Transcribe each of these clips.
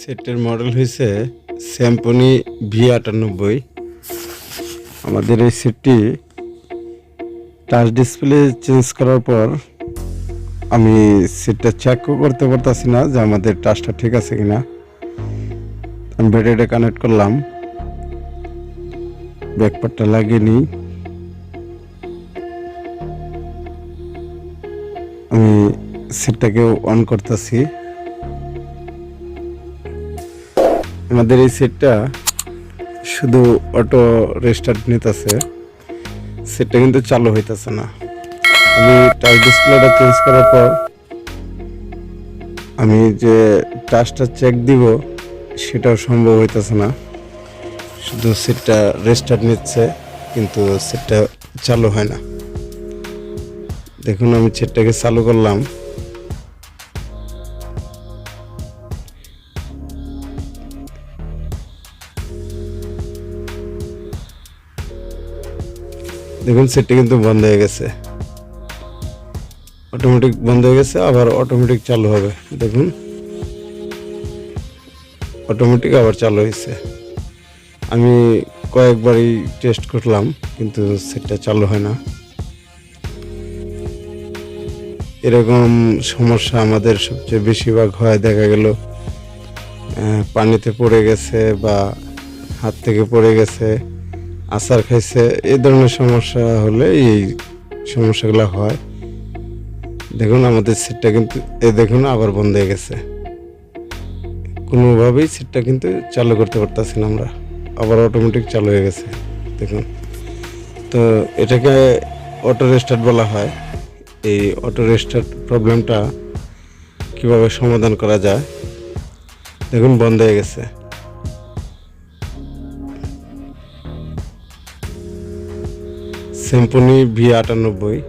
সেটের মডেল হয়েছে স্যাম্পনি V98। আমাদের এই সেটটি টাচ ডিসপ্লে চেঞ্জ করার পর আমি সেটটা চেকও করতে পারতাছি না যে আমাদের টাচটা ঠিক আছে কিনা। আমি ব্যাটারিটা কানেক্ট করলাম, ব্যাকপার্টটা লাগিয়ে নিই। আমি সেটটাকে অন করতেছি। আমাদের এই সেটটা শুধু অটো রেস্টার্ট নিতেছে, সেটটা কিন্তু চালু হইতেছে না। আমি টাচ ডিসপ্লেটা চেঞ্জ করার পর আমি যে টাচটা চেক দিব সেটাও সম্ভব হইতেছে না, শুধু সেটটা রেস্টার্ট নিচ্ছে কিন্তু সেটটা চালু হয় না। দেখুন আমি সেটটাকে চালু করলাম, দেখুন সেটটা কিন্তু বন্ধ হয়ে গেছে, অটোমেটিক বন্ধ হয়ে গেছে, আবার অটোমেটিক চালু হবে। দেখুন অটোমেটিক আবার চালু হয়েছে। আমি কয়েকবারই টেস্ট করলাম কিন্তু সেটটা চালু হয় না। এরকম সমস্যা আমাদের সবচেয়ে বেশিরভাগ হয়, দেখা গেল পানিতে পড়ে গেছে বা হাত থেকে পড়ে গেছে, আছাড় খাইছে, এই ধরনের সমস্যা হলে এই সমস্যাগুলো হয়। দেখুন আমাদের সেটটা কিন্তু দেখুন আবার বন্ধ হয়ে গেছে, কোনোভাবেই সেটটা কিন্তু চালু করতে পারতেছি না আমরা, আবার অটোমেটিক চালু হয়ে গেছে। দেখুন, তো এটাকে অটো রেস্টার্ট বলা হয়। এই অটো রেস্টার্ট প্রবলেমটা কিভাবে সমাধান করা যায়, দেখুন বন্ধ হয়ে গেছে। Symphony V98।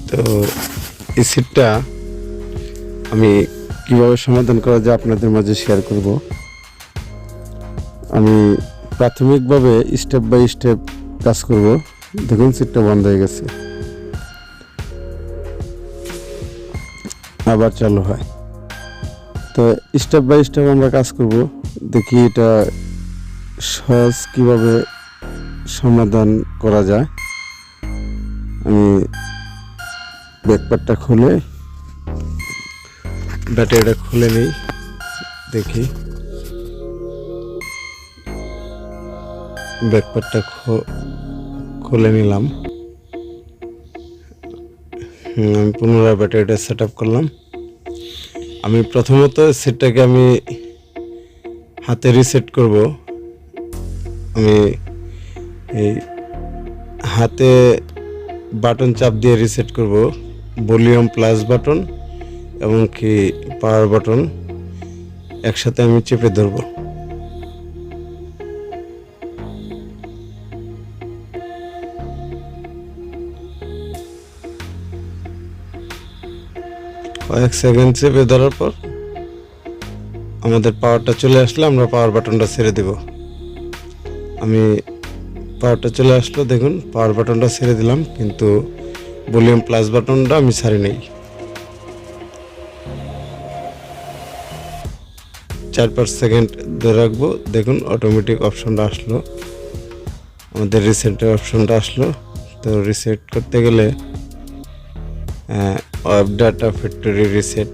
তো এই সেটটা আমি কিভাবে সমাধান করা যায় আপনাদের মাঝে শেয়ার করব। আমি প্রাথমিকভাবে স্টেপ বাই স্টেপ কাজ করব। দেখুন সেটটা বন্ধ হয়ে গেছে, আবার চালু হয়। তো স্টেপ বাই স্টেপ আমরা কাজ করব, দেখি এটা সহজ কিভাবে সমাধান করা যায়। আমি ব্যাকপার্টটা খুলে ব্যাটারিটা খুলে নিই, দেখি ব্যাকপার্টটা খুলে নিলাম। আমি পুনরায় ব্যাটারিটা সেট আপ করলাম। আমি প্রথমত সেটটাকে আমি হাতে রিসেট করব। আমি এই হাতে বাটন চাপ দিয়ে রিসেট করব, ভলিউম প্লাস বাটন এবং কি পাওয়ার বাটন একসাথে আমি চেপে ধরব। কয়েক সেকেন্ড চেপে ধরার পর আমাদের পাওয়ারটা চলে আসলে আমরা পাওয়ার বাটনটা ছেড়ে দেব। আমি পাওয়ারটা চলে আসলো, দেখুন পাওয়ার বাটনটা ছেড়ে দিলাম, কিন্তু ভলিউম প্লাস বাটনটা আমি ছাড়ি নেই। 4-5 সেকেন্ড ধরে রাখবো, দেখুন অটোমেটিক অপশনটা আসলো, আমাদের রিসেটের অপশনটা আসলো। তো রিসেট করতে গেলে ওয়েব ডাটা ফ্যাক্টরি রিসেট,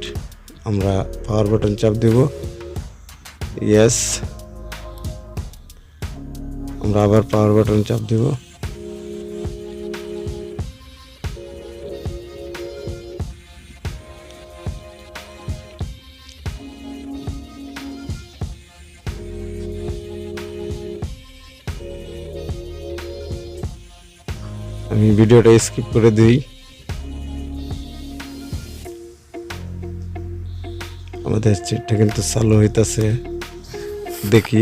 আমরা পাওয়ার বাটন চাপ দিব, ইয়েস, আমরা আবার পাওয়ার বাটন চাপ দিব। আমি ভিডিওটা স্কিপ করে দিই। আমাদের চিটটা কিন্তু চালু হইতাছে, দেখি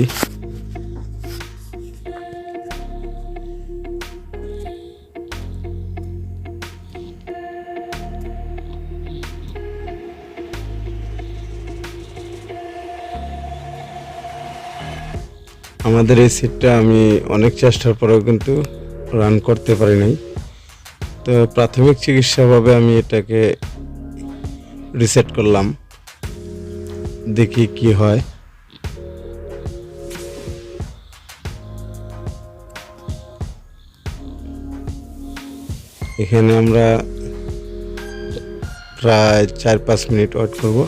আমাদের এই সেটটা আমি অনেক চেষ্টার পরেও কিন্তু রান করতে পারি নাই। তো প্রাথমিক চিকিৎসাভাবে আমি এটাকে রিসেট করলাম, দেখি কি হয়। এখানে আমরা প্রায় 4-5 মিনিট ওয়েট করব।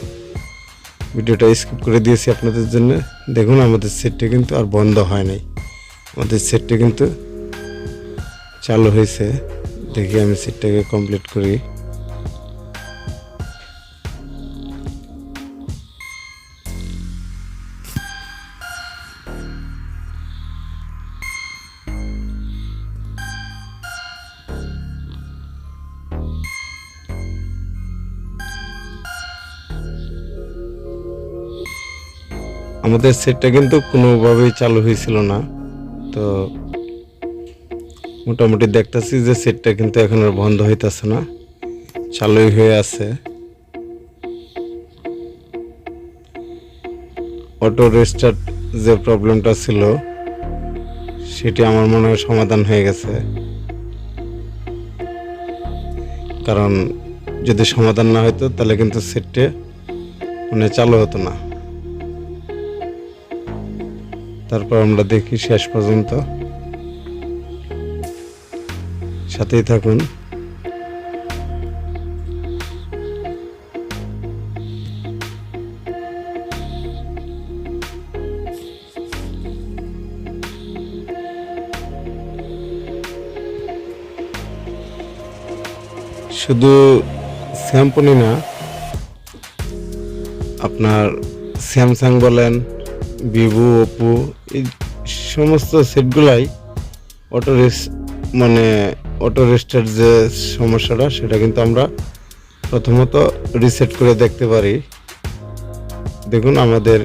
ভিডিওটা স্কিপ করে দিয়েছি আপনাদের জন্য। দেখুন আমাদের সেটটা কিন্তু আর বন্ধ হয় নাই, আমাদের সেটটা কিন্তু চালু হয়েছে। দেখি আমি সেটটাকে কমপ্লিট করি। আমাদের সেটটা কিন্তু কোনোভাবেই চালু হয়েছিল না। তো মোটামুটি দেখতেছি যে সেটটা কিন্তু এখন আর বন্ধ হইতেছে না, চালুই হয়ে আছে। অটো রেস্টার্ট যে প্রবলেমটা ছিল সেটি আমার মনে হয় সমাধান হয়ে গেছে। কারণ যদি সমাধান না হতো তাহলে কিন্তু সেটটা চালু হতো না। তারপর আমরা দেখি শেষ পর্যন্ত, সাথেই থাকুন। শুধু স্যামসং না, আপনার স্যামসাং বলেন, ভিভো, ওপো, এই সমস্ত সেটগুলাই অটো রেস্টার্ট যে সমস্যাটা সেটা কিন্তু আমরা প্রথমত রিসেট করে দেখতে পারি। দেখুন আমাদের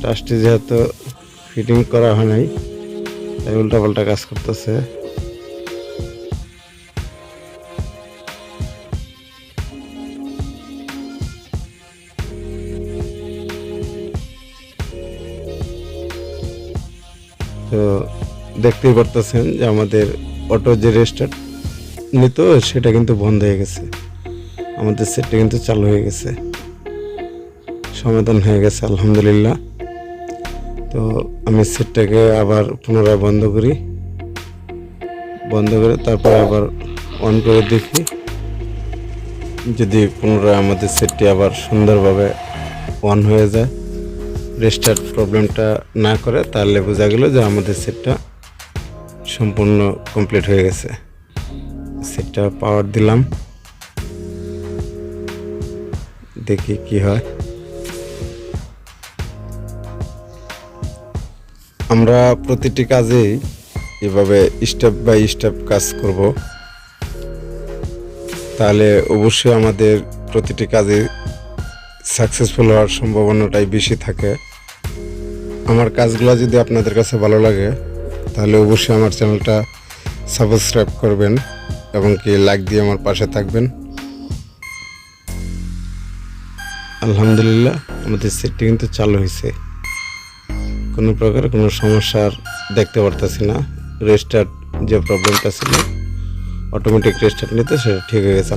টাচটি যেহেতু ফিটিং করা হয় নাই তাই উল্টাপাল্টা কাজ করতেছে। তো দেখতেই পারতেছেন যে আমাদের অটো যে রেস্টার্ট নিত সেটা কিন্তু বন্ধ হয়ে গেছে, আমাদের সেটটা কিন্তু চালু হয়ে গেছে, সমাধান হয়ে গেছে আলহামদুলিল্লাহ। তো আমি সেটটাকে আবার পুনরায় বন্ধ করি, বন্ধ করে তারপর আবার অন করে দেখি। যদি পুনরায় আমাদের সেটটি আবার সুন্দরভাবে অন হয়ে যায়, রেস্টার্ট প্রবলেমটা না করে, তাহলে বোঝা গেল যে আমাদের সেটটা সম্পূর্ণ কমপ্লিট হয়ে গেছে। সেটটা পাওয়ার দিলাম, দেখি কি হয়। আমরা প্রতিটি কাজেই এভাবে স্টেপ বাই স্টেপ কাজ করব, তাহলে অবশ্যই আমাদের প্রতিটি কাজে সাকসেসফুল হওয়ার সম্ভাবনাটাই বেশি থাকে। আমার কাজগুলো যদি আপনাদের কাছে ভালো লাগে তাহলে অবশ্যই আমার চ্যানেলটা সাবস্ক্রাইব করবেন এবং কি লাইক দিয়ে আমার পাশে থাকবেন। আলহামদুলিল্লাহ আমাদের সেটটি কিন্তু চালু হয়েছে, কোনো প্রকার কোনো সমস্যার দেখতে পারতেছি না। রেস্টার্ট যে প্রবলেমটা ছিল, অটোমেটিক রেস্টার্ট নিতে সেটা ঠিক হয়ে গেছে।